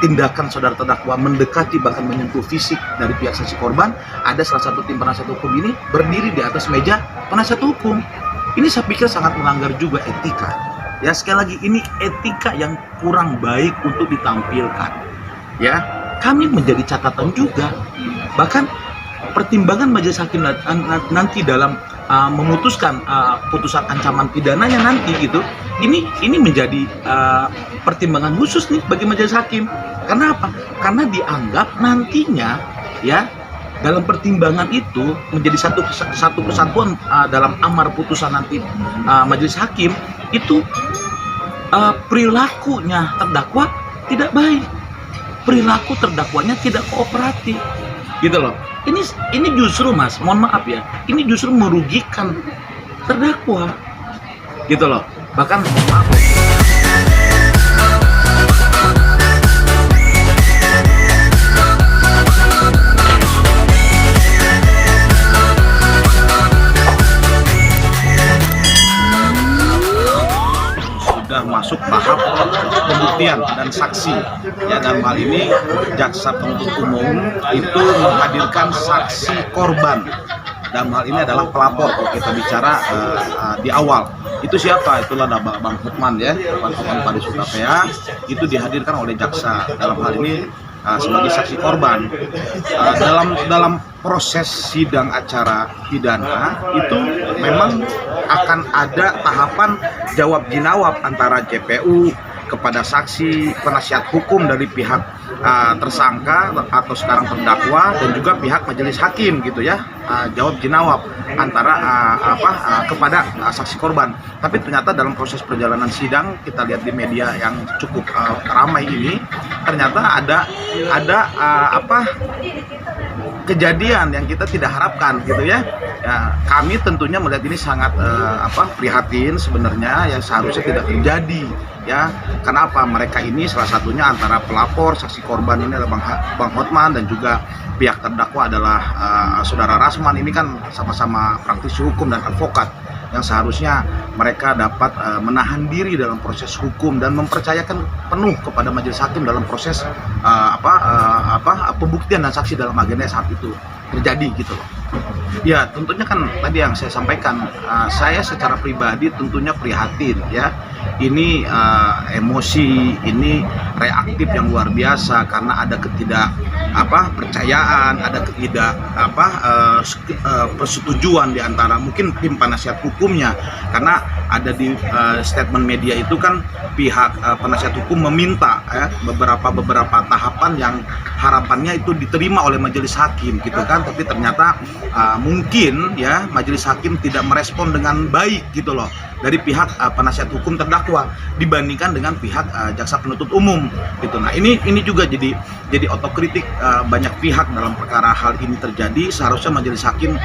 tindakan saudara terdakwa mendekati bahkan menyentuh fisik dari pihak saksi korban, ada salah satu tim penasihat hukum ini berdiri di atas meja penasihat hukum. Ini saya pikir sangat melanggar juga etika. Ya, sekali lagi ini etika yang kurang baik untuk ditampilkan. Ya, kami menjadi catatan juga. Bahkan pertimbangan majelis hakim nanti dalam memutuskan putusan ancaman pidananya nanti gitu, ini menjadi pertimbangan khusus nih bagi majelis hakim. Karena apa? Karena dianggap nantinya ya dalam pertimbangan itu menjadi satu kesatuan dalam amar putusan nanti majelis hakim itu perilakunya terdakwa tidak baik, perilaku terdakwanya tidak kooperatif, gitu loh. Ini justru Mas, mohon maaf ya, ini justru merugikan terdakwa, gitu loh. Bahkan maaf. Masuk tahap pembuktian dan saksi ya, dalam hal ini jaksa penuntut umum itu menghadirkan saksi korban. Dalam hal ini adalah pelapor. Kalau kita bicara di awal itu siapa? Itulah Bang Hotman ya, Bang Hotman Paris Hutapea, itu dihadirkan oleh jaksa dalam hal ini sebagai saksi korban. Dalam proses sidang acara pidana itu memang akan ada tahapan jawab jinawab antara JPU kepada saksi, penasihat hukum dari pihak tersangka atau sekarang terdakwa, dan juga pihak majelis hakim gitu ya, jawab jinawab antara kepada saksi korban. Tapi ternyata dalam proses perjalanan sidang kita lihat di media yang cukup ramai ini, ternyata ada kejadian yang kita tidak harapkan gitu ya. Kami tentunya melihat ini sangat prihatin sebenarnya, yang seharusnya tidak terjadi ya. Kenapa? Mereka ini salah satunya antara pelapor, saksi korban ini adalah Bang Hotman, dan juga pihak terdakwa adalah saudara Rasman. Ini kan sama-sama praktisi hukum dan advokat yang seharusnya mereka dapat menahan diri dalam proses hukum dan mempercayakan penuh kepada majelis hakim dalam proses pembuktian dan saksi dalam agenda saat itu terjadi gitu loh. Ya tentunya kan tadi yang saya sampaikan, saya secara pribadi tentunya prihatin ya. Ini emosi, ini reaktif yang luar biasa karena ada percayaan, ada persetujuan di antara mungkin tim penasihat hukumnya, karena ada di statement media itu kan pihak penasihat hukum meminta beberapa tahapan yang harapannya itu diterima oleh majelis hakim gitu kan, tapi ternyata mungkin ya majelis hakim tidak merespon dengan baik gitu loh dari pihak penasihat hukum terdakwa dibandingkan dengan pihak jaksa penuntut umum gitu. Nah ini juga jadi otokritik banyak pihak dalam perkara hal ini terjadi. Seharusnya majelis hakim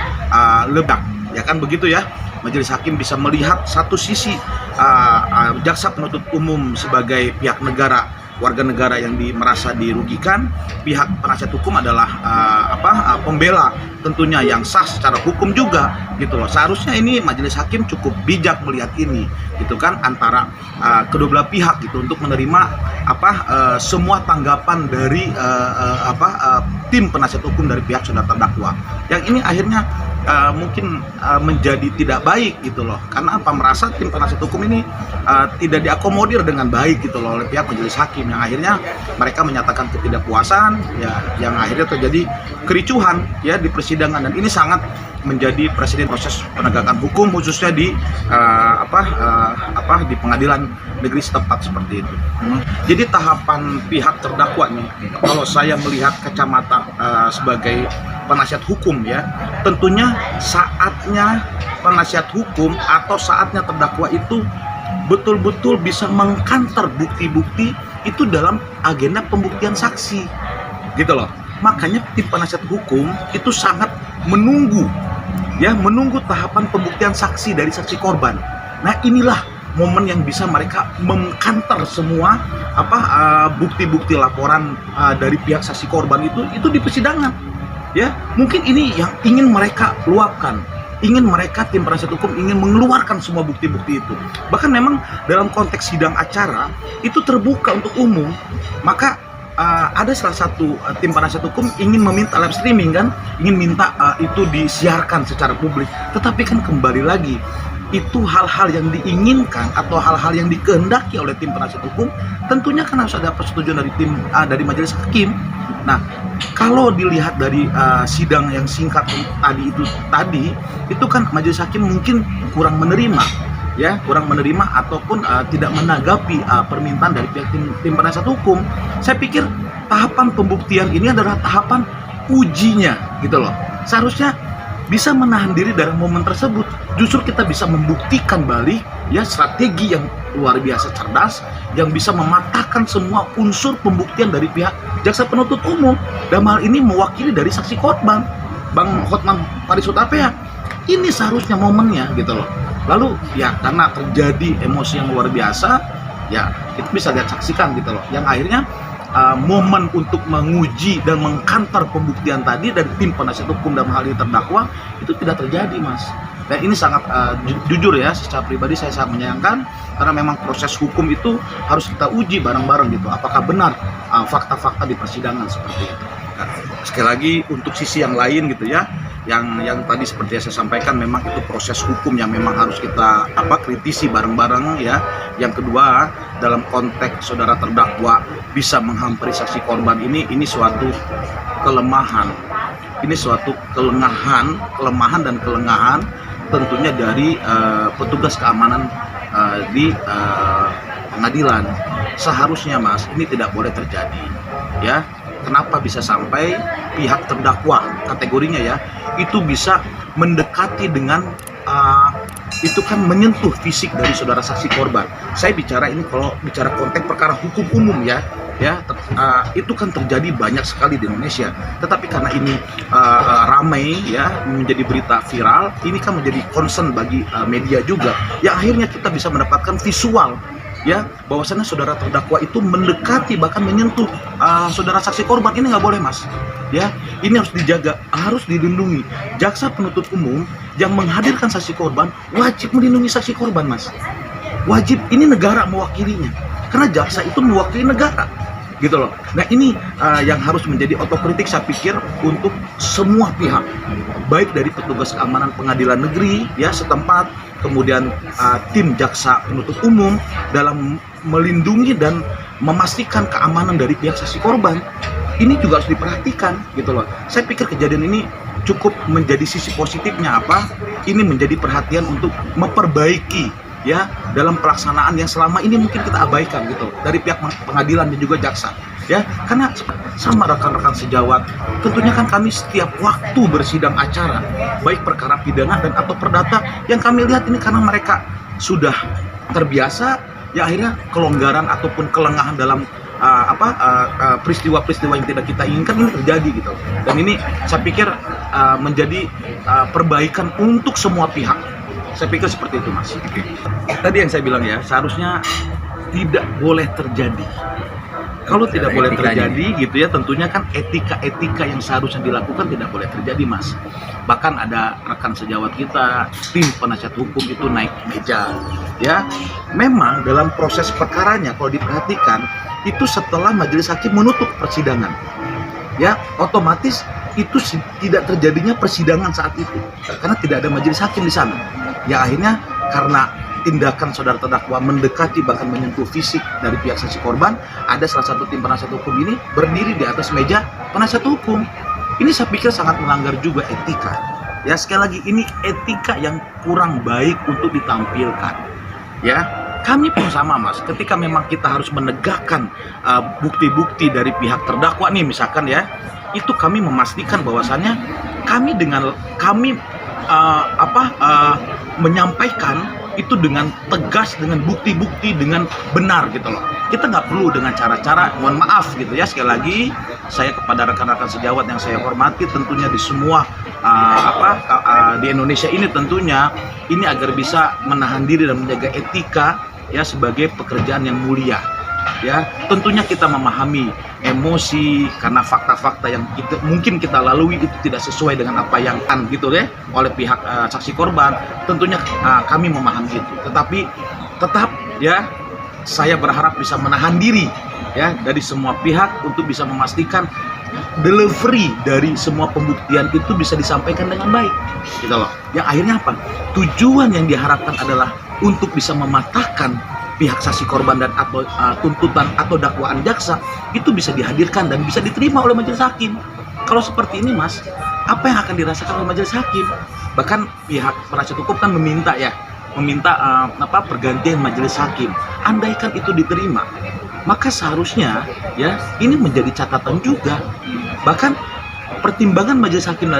lebak ya kan begitu ya, majelis hakim bisa melihat satu sisi jaksa penuntut umum sebagai pihak negara, warga negara yang merasa dirugikan, pihak penasihat hukum adalah pembela tentunya yang sah secara hukum juga gitu loh. Seharusnya ini majelis hakim cukup bijak melihat ini gitu kan, antara kedua belah pihak gitu untuk menerima semua tanggapan dari tim penasihat hukum dari pihak saudara terdakwa. Yang ini akhirnya mungkin menjadi tidak baik gitu loh, karena merasa tim penasihat hukum ini tidak diakomodir dengan baik gitu loh oleh pihak majelis hakim, yang akhirnya mereka menyatakan ketidakpuasan ya, yang akhirnya terjadi kericuhan ya di persidangan, dan ini sangat menjadi presiden proses penegakan hukum khususnya di di pengadilan negeri setempat seperti itu. Jadi tahapan pihak terdakwa nih, kalau saya melihat kacamata sebagai penasihat hukum ya, tentunya saatnya penasihat hukum atau saatnya terdakwa itu betul-betul bisa mengkanter bukti-bukti itu dalam agenda pembuktian saksi gitu loh. Makanya tim penasihat hukum itu sangat menunggu tahapan pembuktian saksi dari saksi korban. Nah inilah momen yang bisa mereka mengkanter semua bukti-bukti laporan dari pihak saksi korban itu di persidangan ya. Mungkin ini yang ingin mereka luapkan, ingin mereka tim penasihat hukum ingin mengeluarkan semua bukti-bukti itu. Bahkan memang dalam konteks sidang acara itu terbuka untuk umum, maka ada salah satu tim penasihat hukum ingin meminta live streaming kan, ingin minta itu disiarkan secara publik. Tetapi kan kembali lagi, itu hal-hal yang diinginkan atau hal-hal yang dikehendaki oleh tim penasihat hukum, tentunya kan harus ada persetujuan dari dari majelis hakim. Nah, kalau dilihat dari sidang yang singkat tadi itu kan majelis hakim mungkin kurang menerima, ya, kurang menerima ataupun tidak menanggapi permintaan dari pihak tim penasihat hukum. Saya pikir tahapan pembuktian ini adalah tahapan ujinya, gitu loh. Seharusnya bisa menahan diri dari momen tersebut. Justru kita bisa membuktikan balik, ya, strategi yang luar biasa cerdas yang bisa mematahkan semua unsur pembuktian dari pihak jaksa penuntut umum. Dalam hal ini mewakili dari saksi korban, Bang Hotman Paris Hutapea. Ini seharusnya momennya, gitu loh. Lalu ya karena terjadi emosi yang luar biasa, ya kita bisa lihat saksikan, gitu loh. Yang akhirnya momen untuk menguji dan mengkantar pembuktian tadi dari tim penasihat hukum dalam hal ini terdakwa itu tidak terjadi, Mas. Dan ini sangat jujur ya, secara pribadi saya sangat menyayangkan, karena memang proses hukum itu harus kita uji bareng-bareng, gitu. Apakah benar fakta-fakta di persidangan seperti itu. Nah, sekali lagi untuk sisi yang lain, gitu ya, yang tadi seperti yang saya sampaikan, memang itu proses hukum yang memang harus kita kritisi bareng-bareng, ya. Yang kedua, dalam konteks saudara terdakwa bisa menghampiri saksi korban ini suatu kelemahan. Ini suatu kelemahan dan kelengahan tentunya dari petugas keamanan di pengadilan. Seharusnya, Mas, ini tidak boleh terjadi, ya. Kenapa bisa sampai pihak terdakwa kategorinya, ya, itu bisa mendekati dengan itu kan menyentuh fisik dari saudara saksi korban. Saya bicara ini kalau bicara konteks perkara hukum umum, ya, itu kan terjadi banyak sekali di Indonesia. Tetapi karena ini ramai, ya, menjadi berita viral, ini kan menjadi concern bagi media juga. Yang akhirnya kita bisa mendapatkan visual, ya, bahwasannya saudara terdakwa itu mendekati bahkan menyentuh saudara saksi korban. Ini nggak boleh, Mas, ya. Ini harus dijaga, harus dilindungi. Jaksa penuntut umum yang menghadirkan saksi korban wajib melindungi saksi korban, Mas. Wajib, ini negara mewakilinya, karena jaksa itu mewakili negara, gitu loh. Nah, ini yang harus menjadi otokritik, saya pikir, untuk semua pihak, baik dari petugas keamanan pengadilan negeri, ya, setempat, kemudian tim jaksa penuntut umum dalam melindungi dan memastikan keamanan dari pihak saksi korban. Ini juga harus diperhatikan, gitu loh. Saya pikir kejadian ini cukup menjadi sisi positifnya apa? Ini menjadi perhatian untuk memperbaiki, ya, dalam pelaksanaan yang selama ini mungkin kita abaikan, gitu, dari pihak pengadilan dan juga jaksa, ya. Karena sama rekan-rekan sejawat, tentunya kan kami setiap waktu bersidang acara, baik perkara pidana dan atau perdata, yang kami lihat ini karena mereka sudah terbiasa, ya, akhirnya kelonggaran ataupun kelengahan dalam peristiwa-peristiwa yang tidak kita inginkan ini terjadi, gitu. Dan ini saya pikir menjadi perbaikan untuk semua pihak. Saya pikir seperti itu, Mas. Tadi yang saya bilang, ya, seharusnya tidak boleh terjadi. Kalau tidak boleh terjadi, gitu ya, tentunya kan etika-etika yang seharusnya dilakukan tidak boleh terjadi, Mas. Bahkan ada rekan sejawat kita, tim penasihat hukum itu naik meja, ya. Memang dalam proses perkaranya kalau diperhatikan itu setelah majelis hakim menutup persidangan, ya, otomatis itu tidak terjadinya persidangan saat itu karena tidak ada majelis hakim di sana. Ya, akhirnya karena tindakan saudara terdakwa mendekati bahkan menyentuh fisik dari pihak saksi korban, ada salah satu tim penasihat hukum ini berdiri di atas meja penasihat hukum. Ini saya pikir sangat melanggar juga etika. Ya, sekali lagi, ini etika yang kurang baik untuk ditampilkan, ya. Kami pun sama, Mas, ketika memang kita harus menegakkan bukti-bukti dari pihak terdakwa nih, misalkan, ya, itu kami memastikan bahwasannya kami menyampaikan itu dengan tegas, dengan bukti-bukti, dengan benar, gitu loh. Kita nggak perlu dengan cara-cara, mohon maaf, gitu ya, sekali lagi saya kepada rekan-rekan sejawat yang saya hormati, tentunya di semua di Indonesia ini, tentunya ini agar bisa menahan diri dan menjaga etika, ya, sebagai pekerjaan yang mulia, ya. Tentunya kita memahami emosi karena fakta-fakta yang mungkin kita lalui itu tidak sesuai dengan apa yang gitu ya oleh pihak saksi korban. Tentunya kami memahami itu, tetapi tetap, ya, saya berharap bisa menahan diri ya dari semua pihak untuk bisa memastikan delivery dari semua pembuktian itu bisa disampaikan dengan baik, gitu loh. Yang akhirnya apa? Tujuan yang diharapkan adalah untuk bisa mematahkan pihak saksi korban dan atau tuntutan atau dakwaan jaksa itu bisa dihadirkan dan bisa diterima oleh majelis hakim. Kalau seperti ini, Mas, apa yang akan dirasakan oleh majelis hakim? Bahkan pihak penasihat hukum kan meminta pergantian majelis hakim. Andaikan itu diterima, maka seharusnya ya ini menjadi catatan juga. Bahkan pertimbangan majelis hakim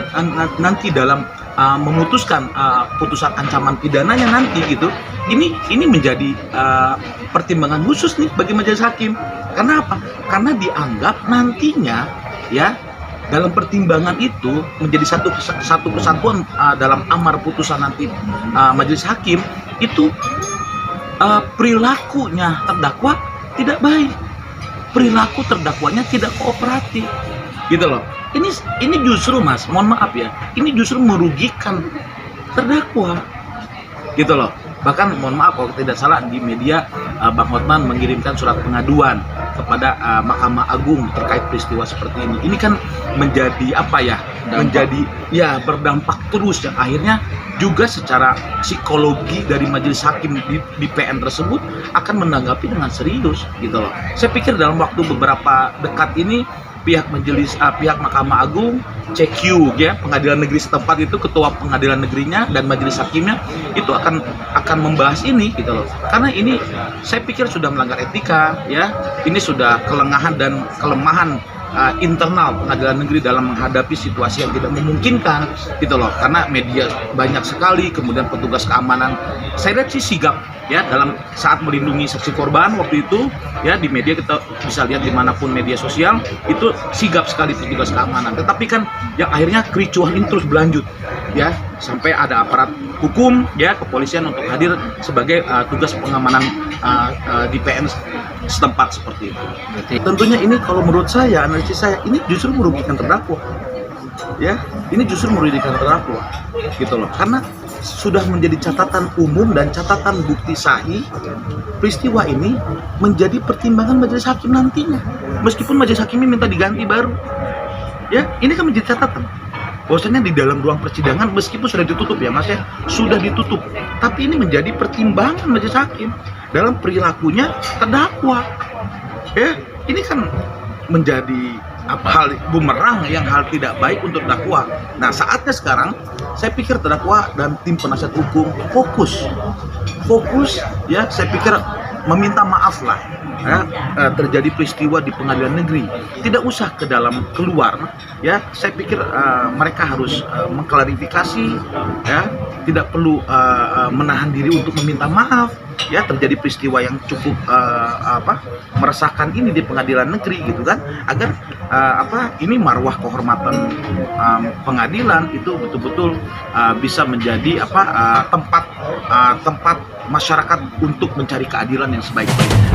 nanti dalam memutuskan putusan ancaman pidananya nanti gitu, ini menjadi pertimbangan khusus nih bagi majelis hakim. Karena apa? Karena dianggap nantinya ya dalam pertimbangan itu menjadi satu kesatuan dalam amar putusan nanti majelis hakim itu perilakunya terdakwa tidak baik, perilaku terdakwanya tidak kooperatif, gitu loh. Ini justru, Mas, mohon maaf ya, ini justru merugikan terdakwa, gitu loh. Bahkan mohon maaf kalau tidak salah di media Bang Hotman mengirimkan surat pengaduan kepada Mahkamah Agung terkait peristiwa seperti ini. Ini kan menjadi berdampak terus yang akhirnya juga secara psikologi dari majelis hakim di PN tersebut akan menanggapi dengan serius, gitu loh. Saya pikir dalam waktu beberapa dekat ini pihak Mahkamah Agung, CQ ya, pengadilan negeri setempat itu, ketua pengadilan negerinya dan majelis hakimnya itu akan membahas ini, gitu loh. Karena ini saya pikir sudah melanggar etika ya. Ini sudah kelengahan dan kelemahan internal pengadilan negeri dalam menghadapi situasi yang tidak memungkinkan, gitu loh. Karena media banyak sekali, kemudian petugas keamanan saya lihat sih sigap ya dalam saat melindungi saksi korban waktu itu ya. Di media kita bisa lihat dimanapun media sosial itu sigap sekali petugas keamanan. Tetapi kan yang akhirnya kericuhan ini terus berlanjut ya, sampai ada aparat hukum ya, kepolisian untuk hadir sebagai tugas pengamanan di PN setempat seperti itu. Tentunya ini kalau menurut saya, analisis saya, ini justru merugikan terdakwa ya, ini justru merugikan terdakwa, gitu loh. Karena sudah menjadi catatan umum dan catatan bukti sahih peristiwa ini menjadi pertimbangan majelis hakim nantinya. Meskipun majelis hakimnya minta diganti baru ya, ini kan menjadi catatan bahwasanya di dalam ruang persidangan meskipun sudah ditutup ya, Mas ya, sudah ditutup, tapi ini menjadi pertimbangan majelis hakim dalam perilakunya terdakwa ya. Ini kan menjadi hal bumerang, yang hal tidak baik untuk terdakwa. Nah, saatnya sekarang saya pikir terdakwa dan tim penasihat hukum fokus ya. Saya pikir meminta maaf lah ya, terjadi peristiwa di pengadilan negeri, tidak usah keluar ya. Saya pikir mereka harus mengklarifikasi ya, tidak perlu menahan diri untuk meminta maaf ya. Terjadi peristiwa yang cukup meresahkan ini di pengadilan negeri, gitu kan, agar ini marwah kehormatan pengadilan itu betul-betul bisa menjadi tempat masyarakat untuk mencari keadilan yang sebaik-baiknya.